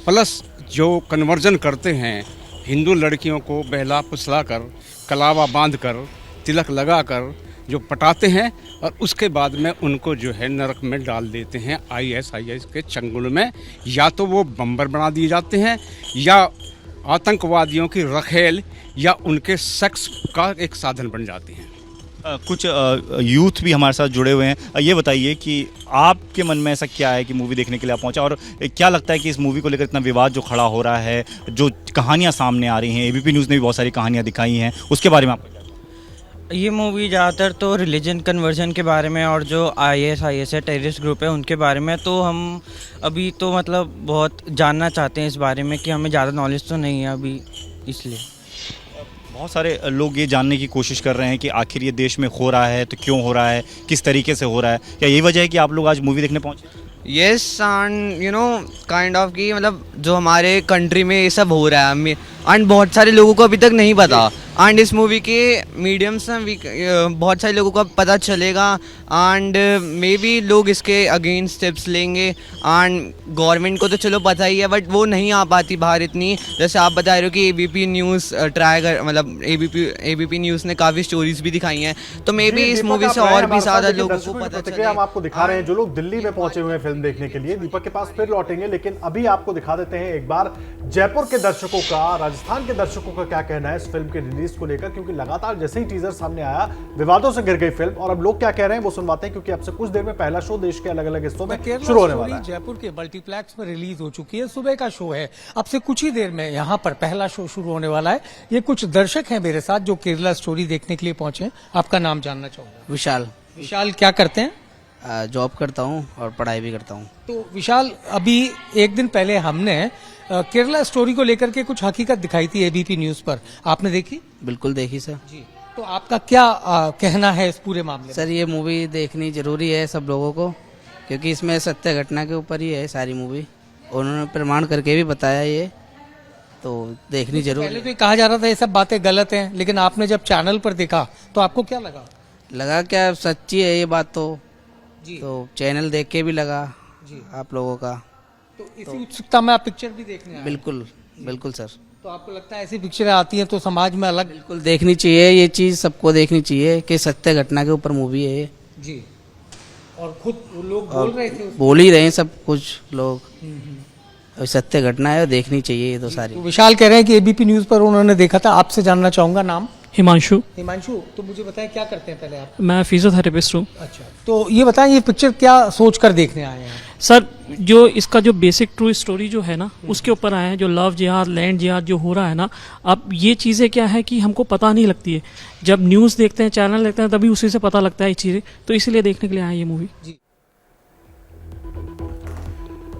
प्लस जो कन्वर्जन करते हैं हिंदू लड़कियों को बहला फुसला कर, कलावा बांध कर, तिलक लगा कर जो पटाते हैं और उसके बाद में उनको जो है नरक में डाल देते हैं ISIS के चंगुल में। या तो वो बम्बर बना दिए जाते हैं या आतंकवादियों की रखेल या उनके सेक्स का एक साधन बन जाते हैं। कुछ यूथ भी हमारे साथ जुड़े हुए हैं। ये बताइए कि आपके मन में ऐसा क्या है कि मूवी देखने के लिए आप पहुंचा और क्या लगता है कि इस मूवी को लेकर इतना विवाद जो खड़ा हो रहा है, जो कहानियां सामने आ रही हैं, एबीपी न्यूज़ ने भी बहुत सारी कहानियां दिखाई हैं, उसके बारे में आपका क्या? ये मूवी ज़्यादातर तो रिलीजन कन्वर्जन के बारे में और जो ISIS है, टेररिस्ट ग्रुप है, उनके बारे में। तो हम अभी तो मतलब बहुत जानना चाहते हैं इस बारे में कि हमें ज़्यादा नॉलेज तो नहीं है अभी, इसलिए। बहुत सारे लोग ये जानने की कोशिश कर रहे हैं कि आखिर ये देश में हो रहा है तो क्यों हो रहा है, किस तरीके से हो रहा है। क्या यही वजह है कि आप लोग आज मूवी देखने पहुंचे? Yes, and you know kind of कि मतलब जो हमारे कंट्री में ये सब हो रहा है एंड बहुत सारे लोगों को अभी तक नहीं पता। एंड इस मूवी के मीडियम से बहुत सारे लोगों को पता चलेगा एंड मे बी लोग इसके अगेंस्ट स्टेप्स लेंगे। एंड गवर्नमेंट को तो चलो पता ही है बट वो नहीं आ पाती बाहर इतनी। जैसे आप बता रहे हो कि एबीपी न्यूज़ ट्राई कर, मतलब एबीपी न्यूज़ ने काफ़ी स्टोरीज भी दिखाई हैं, तो मे बी इस मूवी से और भी ज़्यादा लोगों को पता चले। हम आपको दिखा रहे हैं जो लोग दिल्ली में पहुंचे हुए हैं फिल्म देखने के लिए। दीपक के पास फिर लौटेंगे, लेकिन अभी आपको दिखा देते हैं एक बार जयपुर के दर्शकों का, राजस्थान के दर्शकों का क्या कहना है इस फिल्म के रिलीज को लेकर, क्योंकि लगातार जैसे ही टीजर सामने आया विवादों से घिर गई फिल्म। और अब लोग क्या कह रहे हैं वो सुनवाते हैं, क्योंकि अब से कुछ देर में पहला शो देश के अलग अलग हिस्सों में शुरू होने वाला है। जयपुर के मल्टीप्लेक्स में रिलीज हो चुकी है, सुबह का शो है। अब से कुछ ही देर में यहाँ पर पहला शो शुरू होने वाला है। ये कुछ दर्शक हैं मेरे साथ जो केरला स्टोरी देखने के लिए पहुंचे हैं। आपका नाम जानना चाहूंगा। विशाल। विशाल, क्या करते हैं? जॉब करता हूँ और पढ़ाई भी करता हूँ। तो विशाल, अभी एक दिन पहले हमने केरला स्टोरी को लेकर के कुछ हकीकत दिखाई थी एबीपी न्यूज पर, आपने देखी? बिल्कुल देखी सर। जी, तो आपका क्या कहना है इस पूरे मामले में? सर, ये मूवी देखनी जरूरी है सब लोगों को, क्योंकि इसमें सत्य घटना के ऊपर ही है सारी मूवी। उन्होंने प्रमाण करके भी बताया ये, तो देखनी जरूरी है। पहले तो ये कहा जा रहा था ये सब बातें गलत हैं, लेकिन आपने जब चैनल पर देखा तो आपको क्या लगा? लगा क्या सच्ची है ये बात तो जी। तो चैनल देख के भी लगा जी आप लोगों का। तो इसी उत्सुकता में आप पिक्चर भी देखने आए? बिल्कुल बिल्कुल सर। तो आपको लगता है ऐसी पिक्चरें आती हैं तो समाज में अलग? बिल्कुल देखनी चाहिए, ये चीज सबको देखनी चाहिए कि सत्य घटना के ऊपर मूवी है ये। जी, और खुद वो लोग बोल रहे थे बोल ही रहे हैं सब कुछ लोग। और सत्य घटना है और देखनी चाहिए ये तो सारी। तो विशाल कह रहे हैं कि एबीपी न्यूज़ पर उन्होंने देखा था। आपसे जानना चाहूँगा नाम। हिमांशु। हिमांशु, तो मुझे बताएं क्या करते हैं पहले आप? मैं फिजियोथेरेपिस्ट हूँ। अच्छा, तो ये बताएं ये पिक्चर क्या सोच कर देखने आए हैं? सर, जो इसका जो बेसिक ट्रू स्टोरी जो है ना उसके ऊपर आया है, जो लव जिहाद लैंड जिहाद जो हो रहा है ना। अब ये चीज़ें क्या है कि हमको पता नहीं लगती है, जब न्यूज़ देखते हैं चैनल देखते हैं तभी उसी से पता लगता है ये चीज़ें, तो इसीलिए देखने के लिए आए ये मूवी।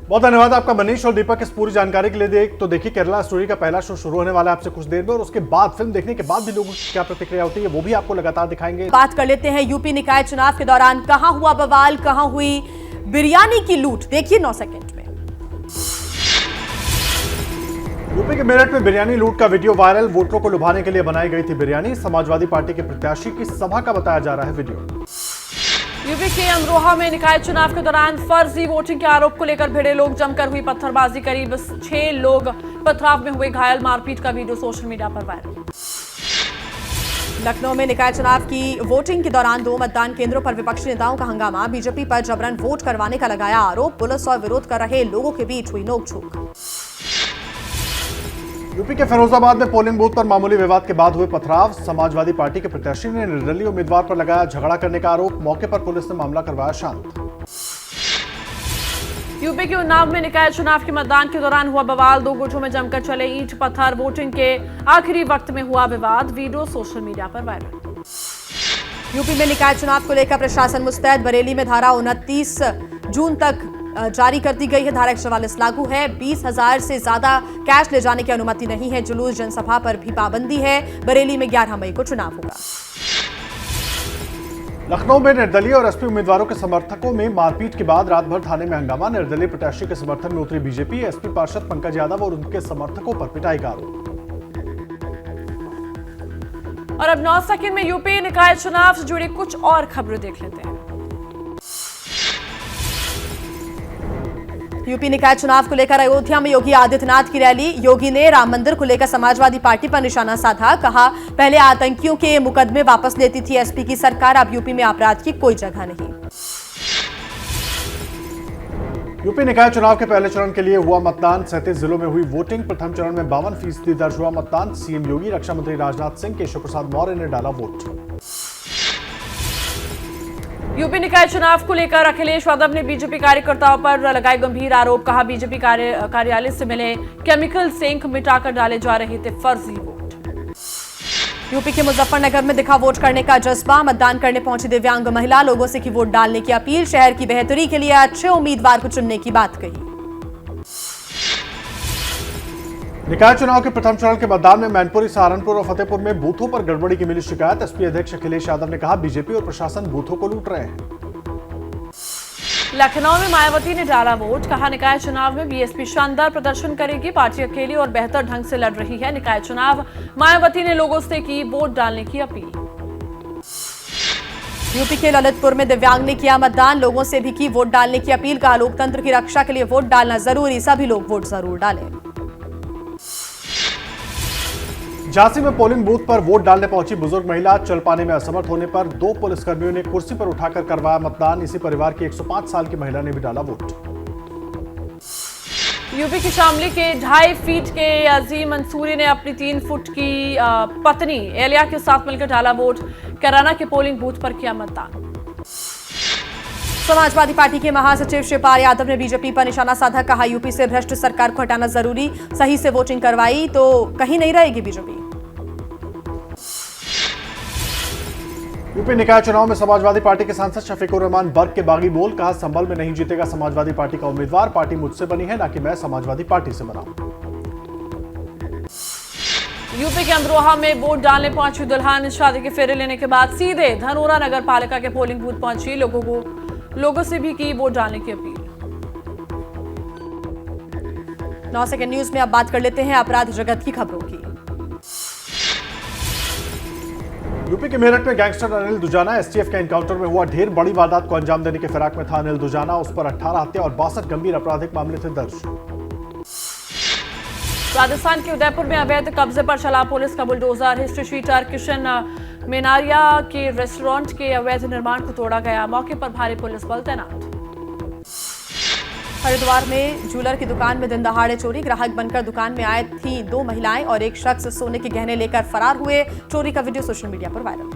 बहुत धन्यवाद आपका मनीष और दीपक इस पूरी जानकारी के लिए। तो देखिए केरला स्टोरी का पहला शो शुरू होने वाला है आपसे कुछ देर में, और उसके बाद फिल्म देखने के बाद भी लोगों की क्या प्रतिक्रिया होती है वो भी आपको लगातार दिखाएंगे। बात कर लेते हैं यूपी निकाय चुनाव के दौरान कहां हुआ बवाल, कहां हुई बिरयानी की लूट, देखिए 9 सेकंड में। यूपी के मेरठ में बिरयानी लूट का वीडियो वायरल। वोटरों को लुभाने के लिए बनाई गई थी बिरयानी। समाजवादी पार्टी के प्रत्याशी की सभा का बताया जा रहा है वीडियो। यूपी के अमरोहा में निकाय चुनाव के दौरान फर्जी वोटिंग के आरोप को लेकर भिड़े लोग जमकर हुई पत्थरबाजी, करीब 6 लोग पथराव में हुए घायल। मारपीट का वीडियो सोशल मीडिया पर वायरल। लखनऊ में निकाय चुनाव की वोटिंग के दौरान 2 मतदान केंद्रों पर विपक्षी नेताओं का हंगामा, बीजेपी पर जबरन वोट करवाने का लगाया आरोप। पुलिस और विरोध कर रहे लोगों के बीच हुई नोकझोंक। यूपी के फिरोजाबाद में पोलिंग बूथ पर मामूली विवाद के बाद हुए पथराव। समाजवादी पार्टी के प्रत्याशी ने निर्दलीय उम्मीदवार पर लगाया झगड़ा करने का आरोप। मौके पर पुलिस ने मामला करवाया शांत। यूपी के उन्नाव में निकाय चुनाव के मतदान के दौरान हुआ बवाल, 2 गुटों में जमकर चले ईंट पत्थर। वोटिंग के आखिरी वक्त में हुआ विवाद, वीडियो सोशल मीडिया पर वायरल। यूपी में निकाय चुनाव को लेकर प्रशासन मुस्तैद। बरेली में धारा 29 जून तक जारी कर दी गई है। धारा 144 लागू है। 20,000 से ज्यादा कैश ले जाने की अनुमति नहीं है। जुलूस जनसभा पर भी पाबंदी है। बरेली में 11 मई को चुनाव होगा। लखनऊ में निर्दलीय और एसपी उम्मीदवारों के समर्थकों में मारपीट के बाद रात भर थाने में हंगामा। निर्दलीय प्रत्याशी के समर्थन में उतरी बीजेपी। एसपी पार्षद पंकज यादव और उनके समर्थकों पर पिटाई का आरोप। और अब 9 सेकंड में यूपी निकाय चुनाव से जुड़ी कुछ और खबरें देख लेते हैं। यूपी निकाय चुनाव को लेकर अयोध्या में योगी आदित्यनाथ की रैली। योगी ने राम मंदिर को लेकर समाजवादी पार्टी पर निशाना साधा। कहा, पहले आतंकियों के मुकदमे वापस लेती थी एसपी की सरकार, अब यूपी में अपराध की कोई जगह नहीं। यूपी निकाय चुनाव के पहले चरण के लिए हुआ मतदान। 37 जिलों में हुई वोटिंग। प्रथम चरण में 52% दर्ज हुआ मतदान। सीएम योगी, रक्षा मंत्री राजनाथ सिंह, केशव प्रसाद मौर्य ने डाला वोट। यूपी निकाय चुनाव को लेकर अखिलेश यादव ने बीजेपी कार्यकर्ताओं पर लगाए गंभीर आरोप। कहा, बीजेपी कार्यालय से मिले केमिकल सिंक मिटाकर डाले जा रहे थे फर्जी वोट। यूपी के मुजफ्फरनगर में दिखा वोट करने का जज्बा। मतदान करने पहुंची दिव्यांग महिला, लोगों से की वोट डालने की अपील। शहर की बेहतरी के लिए अच्छे उम्मीदवार को चुनने की बात कही। निकाय चुनाव के प्रथम चरण के मतदान में मैनपुरी, सहारनपुर और फतेहपुर में बूथों पर गड़बड़ी की मिली शिकायत। एसपी अध्यक्ष अखिलेश यादव ने कहा, बीजेपी और प्रशासन बूथों को लूट रहे हैं। लखनऊ में मायावती ने डाला वोट। कहा, निकाय चुनाव में बीएसपी शानदार प्रदर्शन करेगी। पार्टी अकेली और बेहतर ढंग से लड़ रही है निकाय चुनाव। मायावती ने लोगों से की वोट डालने की अपील। यूपी के ललितपुर में दिव्यांग ने किया मतदान। लोगों से भी की वोट डालने की अपील। कहा, लोकतंत्र की रक्षा के लिए वोट डालना जरूरी, सभी लोग वोट जरूर डालें। झांसी में पोलिंग बूथ पर वोट डालने पहुंची बुजुर्ग महिला। चल पाने में असमर्थ होने पर 2 पुलिसकर्मियों ने कुर्सी पर उठाकर करवाया मतदान। इसी परिवार की 105 साल की महिला ने भी डाला वोट। यूपी की शामली के 2.5 फीट के अजीम मंसूरी ने अपनी 3 फुट की पत्नी एलिया के साथ मिलकर डाला वोट। कैराना के पोलिंग बूथ पर किया मतदान। समाजवादी पार्टी के महासचिव शिवपाल यादव ने बीजेपी पर निशाना साधा। कहा, यूपी से भ्रष्ट सरकार को हटाना जरूरी, सही से वोटिंग करवाई तो कहीं नहीं रहेगी बीजेपी। यूपी निकाय चुनाव में समाजवादी पार्टी के सांसद शफीकुर रहमान बर्क के बागी बोल। कहा, संभल में नहीं जीतेगा समाजवादी पार्टी का उम्मीदवार। पार्टी मुझसे बनी है, ना कि मैं समाजवादी पार्टी से बना। यूपी के अमरोहा में वोट डालने पहुंची दुल्हन। शादी के फेरे लेने के बाद सीधे धनोरा नगर पालिका के पोलिंग बूथ पहुंची। लोगों से भी की वोट डालने की अपील। 9 सेकंड न्यूज में अब बात कर लेते हैं अपराध जगत की खबरों की। यूपी के मेरठ में गैंगस्टर अनिल दुजाना एसटीएफ के एनकाउंटर में हुआ ढेर। बड़ी वारदात को अंजाम देने के फिराक में था अनिल दुजाना। उस पर 18 हत्या और 62 गंभीर आपराधिक मामले थे दर्ज। राजस्थान के उदयपुर में अवैध कब्जे पर चला पुलिस का bulldozer. History sheeter Kishan Menaria के रेस्टोरेंट के अवैध निर्माण को तोड़ा गया। मौके पर भारी पुलिस बल तैनात। हरिद्वार में ज्वेलर की दुकान में दिन दहाड़े चोरी। ग्राहक बनकर दुकान में आई थी 2 महिलाएं और एक शख्स सोने के गहने लेकर फरार हुए। चोरी का वीडियो सोशल मीडिया पर वायरल।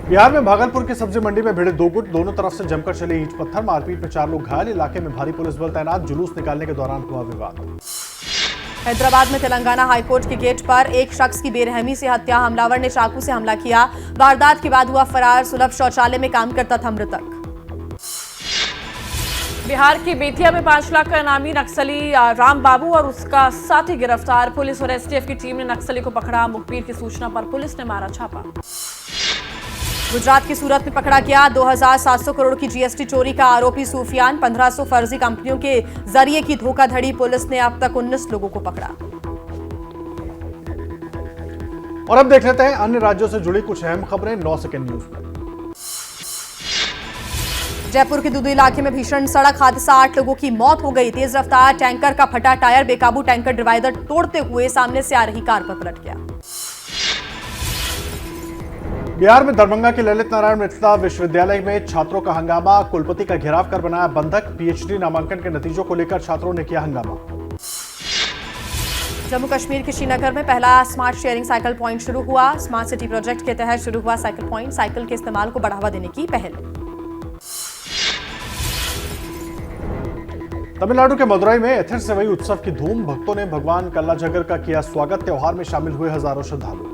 बिहार में भागलपुर की सब्जी मंडी में भिड़े 2 गुट, दोनों तरफ से जमकर चले ईंट पत्थर, मारपीट में 4 लोग घायल। इलाके में भारी पुलिस बल तैनात। जुलूस निकालने के दौरान हुआ विवाद। हैदराबाद में तेलंगाना हाईकोर्ट के गेट पर एक शख्स की बेरहमी से हत्या। हमलावर ने चाकू से हमला किया। वारदात के बाद हुआ फरार। सुलभ शौचालय में काम करता था मृतक। बिहार की बेतिया में 5 लाख का इनामी नक्सली राम बाबू और उसका साथी गिरफ्तार। पुलिस और एसटीएफ की टीम ने नक्सली को पकड़ा। मुखबिर की सूचना पर पुलिस ने मारा छापा। गुजरात की सूरत में पकड़ा गया 2700 करोड़ की जीएसटी चोरी का आरोपी सूफियान। 1500 फर्जी कंपनियों के जरिए की धोखाधड़ी। पुलिस ने अब तक 19 लोगों को पकड़ा। और अब देख लेते हैं अन्य राज्यों से जुड़ी कुछ अहम खबरें 9 सेकंड न्यूज में। जयपुर के दूदू इलाके में भीषण सड़क हादसा, 8 लोगों की मौत हो गई। तेज रफ्तार टैंकर का फटा टायर, बेकाबू टैंकर डिवाइडर तोड़ते हुए सामने से आ रही कार पर पलट गया। बिहार में दरभंगा के ललित नारायण मिथिला विश्वविद्यालय में छात्रों का हंगामा। कुलपति का घेराव कर बनाया बंधक। पीएचडी नामांकन के नतीजों को लेकर छात्रों ने किया हंगामा। जम्मू कश्मीर के श्रीनगर में पहला स्मार्ट शेयरिंग साइकिल पॉइंट शुरू हुआ। स्मार्ट सिटी प्रोजेक्ट के तहत शुरू हुआ साइकिल पॉइंट। साइकिल के इस्तेमाल को बढ़ावा देने की पहल। तमिलनाडु के मदुरई में एथिर सेवई उत्सव की धूम। भक्तों ने भगवान कल्लाजगर का किया स्वागत। त्योहार में शामिल हुए हजारों श्रद्धालु।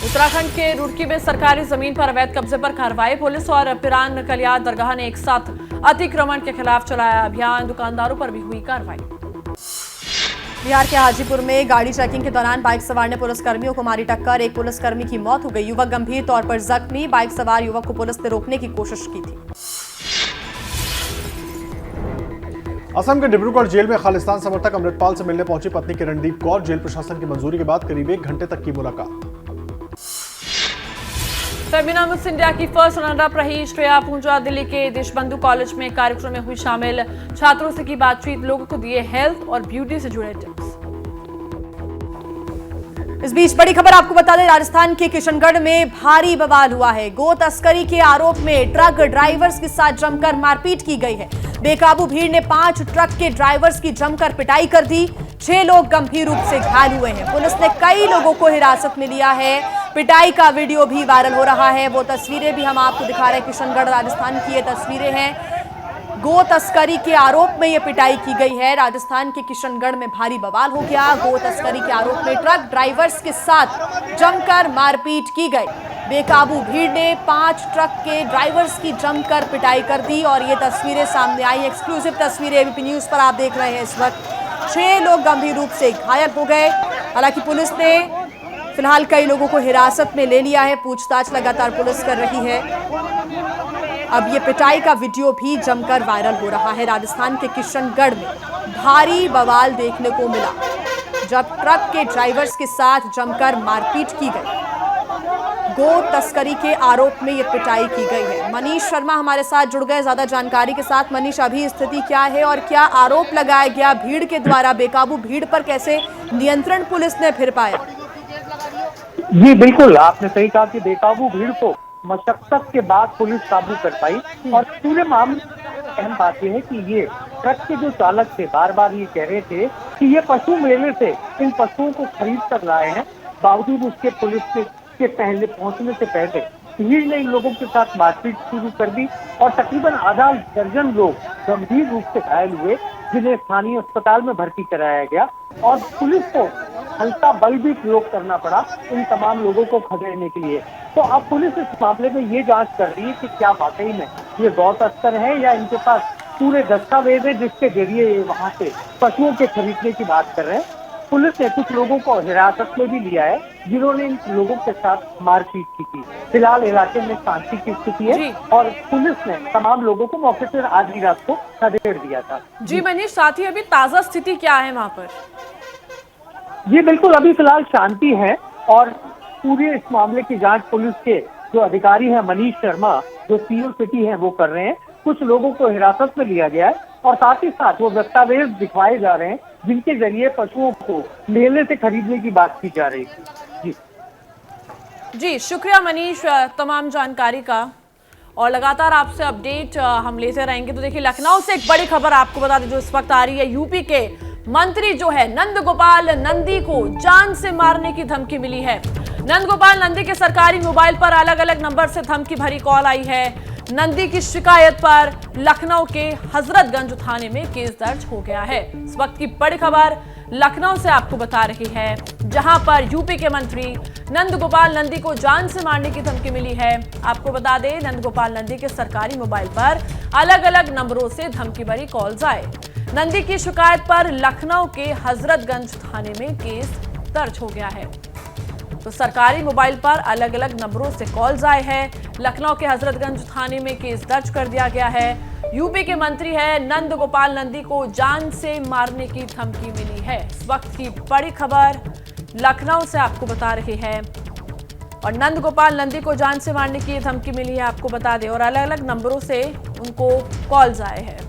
उत्तराखंड के रुड़की में सरकारी जमीन पर अवैध कब्जे पर कार्रवाई। पुलिस और पिरान कलिया दरगाह ने एक साथ अतिक्रमण के खिलाफ चलाया अभियान। दुकानदारों पर भी हुई कार्रवाई। बिहार के हाजीपुर में गाड़ी चेकिंग के दौरान बाइक सवार ने पुलिसकर्मियों को मारी टक्कर। एक पुलिसकर्मी की मौत हो गई। युवक गंभीर तौर पर जख्मी। बाइक सवार युवक को पुलिस ने रोकने की कोशिश की थी। असम के डिब्रूगढ़ जेल में खालिस्तान समर्थक अमृतपाल से मिलने पहुंची पत्नी किरणदीप कौर। जेल प्रशासन की मंजूरी के बाद करीब 1 घंटे तक की मुलाकात। फेमिना मिस इंडिया की फर्स्ट रनर रही श्रेया पूंजा। दिल्ली के देशबंधु कॉलेज में कार्यक्रम में हुई शामिल। छात्रों से की बातचीत। लोगों को दिए हेल्थ और ब्यूटी से जुड़े टिप्स। इस बीच बड़ी खबर आपको बता दें, राजस्थान के किशनगढ़ में भारी बवाल हुआ है। गो तस्करी के आरोप में ट्रक ड्राइवर्स के साथ जमकर मारपीट की गई है। बेकाबू भीड़ ने 5 ट्रक के ड्राइवर्स की जमकर पिटाई कर दी। 6 लोग गंभीर रूप से घायल हुए हैं। पुलिस ने कई लोगों को हिरासत में लिया है। पिटाई का वीडियो भी वायरल हो रहा है। वो तस्वीरें भी हम आपको दिखा रहे हैं। किशनगढ़ राजस्थान की ये तस्वीरें हैं। गो तस्करी के आरोप में ये पिटाई की गई है। राजस्थान के किशनगढ़ में भारी बवाल हो गया। गो तस्करी के आरोप में ट्रक ड्राइवर्स के साथ जमकर मारपीट की गई। बेकाबू भीड़ ने 5 ट्रक के ड्राइवर्स की जमकर पिटाई कर दी और ये तस्वीरें सामने आई। एक्सक्लूसिव तस्वीरें एबीपी न्यूज पर आप देख रहे हैं। इस वक्त 6 लोग गंभीर रूप से घायल हो गए। हालांकि पुलिस ने फिलहाल कई लोगों को हिरासत में ले लिया है। पूछताछ लगातार पुलिस कर रही है। अब ये पिटाई का वीडियो भी जमकर वायरल हो रहा है। राजस्थान के किशनगढ़ में भारी बवाल देखने को मिला जब ट्रक के ड्राइवर्स के साथ जमकर मारपीट की गई। गो तस्करी के आरोप में ये पिटाई की गई है। मनीष शर्मा हमारे साथ जुड़ गए ज्यादा जानकारी के साथ। मनीष, अभी स्थिति क्या है और क्या आरोप लगाया गया भीड़ के द्वारा? बेकाबू भीड़ पर कैसे नियंत्रण पुलिस ने फिर पाया? जी बिल्कुल, आपने सही कहा कि बेकाबू भीड़ को मशक्कत के बाद पुलिस काबू कर पाई। और पूरे मामले में अहम बात यह है कि ये ट्रक के जो चालक थे बार बार ये कह रहे थे कि ये पशु मेले से इन पशुओं को खरीद कर लाए हैं। बावजूद उसके पुलिस के पहले पहुंचने से पहले भीड़ ने इन लोगों के साथ मारपीट शुरू कर दी और तकरीबन आधा दर्जन लोग गंभीर रूप से घायल हुए, जिन्हें स्थानीय अस्पताल में भर्ती कराया गया। और पुलिस को हल्का बल भी प्रयोग करना पड़ा इन तमाम लोगों को खदेड़ने के लिए। तो अब पुलिस इस मामले में ये जांच कर रही है कि क्या वाकई में ये गौ तस्कर है या इनके पास पूरे दस्तावेज है जिसके जरिए ये वहाँ से पशुओं के खरीदने की बात कर रहे हैं। पुलिस ने कुछ लोगों को हिरासत में भी लिया है जिन्होंने इन लोगों के साथ मारपीट की थी। फिलहाल इलाके में शांति की स्थिति है और पुलिस ने तमाम लोगों को मौके से आधी रात को खदेड़ दिया था। जी मनीष, साथ ही अभी ताजा स्थिति क्या है वहाँ पर? जी बिल्कुल, अभी फिलहाल शांति है और पूरे इस मामले की जांच पुलिस के जो अधिकारी हैं मनीष शर्मा जो सीओ सिटी हैं वो कर रहे हैं। कुछ लोगों को हिरासत में लिया गया है और साथ ही साथ वो दस्तावेज दिखवाए जा रहे हैं जिनके जरिए पशुओं को मेले से खरीदने की बात की जा रही थी। जी शुक्रिया मनीष तमाम जानकारी का। और लगातार आपसे अपडेट हम लेते रहेंगे। तो देखिए, लखनऊ से एक बड़ी खबर आपको बता दें जो इस वक्त आ रही है। यूपी के मंत्री जो है नंद गोपाल नंदी को जान से मारने की धमकी मिली है। नंद गोपाल नंदी के सरकारी मोबाइल पर अलग अलग नंबर से धमकी भरी कॉल आई है। नंदी की शिकायत पर लखनऊ के हजरतगंज थाने में केस दर्ज हो गया है। इस वक्त की बड़ी खबर लखनऊ से आपको बता रही है, जहां पर यूपी के मंत्री नंद गोपाल नंदी को जान से मारने की धमकी मिली है। आपको बता दें, नंद गोपाल नंदी के सरकारी मोबाइल पर अलग अलग नंबरों से धमकी भरी कॉल्स आए। नंदी की शिकायत पर लखनऊ के हजरतगंज थाने में केस दर्ज हो गया है। तो सरकारी मोबाइल पर अलग अलग नंबरों से कॉल्स आए हैं। लखनऊ के हजरतगंज थाने में केस दर्ज कर दिया गया है। यूपी के मंत्री है नंद गोपाल नंदी को जान से मारने की धमकी मिली है। इस वक्त की बड़ी खबर लखनऊ से आपको बता रही है। और नंद गोपाल नंदी को जान से मारने की धमकी मिली है, आपको बता दें, और अलग अलग नंबरों से उनको कॉल्स आए हैं।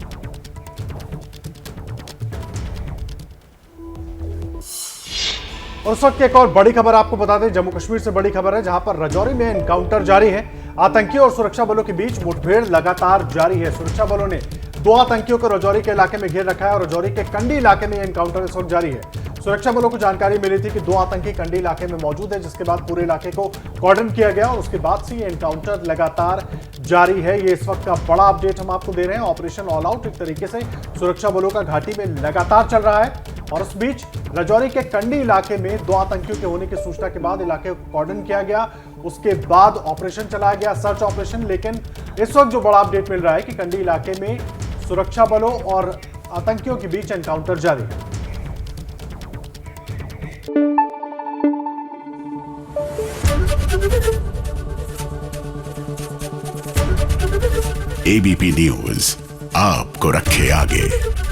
और उस वक्त एक और बड़ी खबर आपको बता दें, जम्मू कश्मीर से बड़ी खबर है, जहां पर राजौरी में एनकाउंटर जारी है। आतंकियों और सुरक्षा बलों के बीच मुठभेड़ लगातार जारी है। सुरक्षा बलों ने 2 आतंकियों को राजौरी के इलाके में घेर रखा है और राजौरी के कंडी इलाके में एनकाउंटर इस वक्त जारी है। सुरक्षा बलों को जानकारी मिली थी कि 2 आतंकी कंडी इलाके में मौजूद है, जिसके बाद पूरे इलाके को कॉर्डन किया गया और उसके बाद से ये एनकाउंटर लगातार जारी है। ये इस वक्त का बड़ा अपडेट हम आपको दे रहे हैं। ऑपरेशन ऑल आउट एक तरीके से सुरक्षा बलों का घाटी में लगातार चल रहा है। और इस बीच राजौरी के कंडी इलाके में 2 आतंकियों के होने की सूचना के बाद इलाके को कॉर्डन किया गया। उसके बाद ऑपरेशन चलाया गया, सर्च ऑपरेशन। लेकिन इस वक्त जो बड़ा अपडेट मिल रहा है कि कंडी इलाके में सुरक्षा बलों और आतंकियों के बीच एनकाउंटर जारी है। एबीपी न्यूज आपको रखे आगे।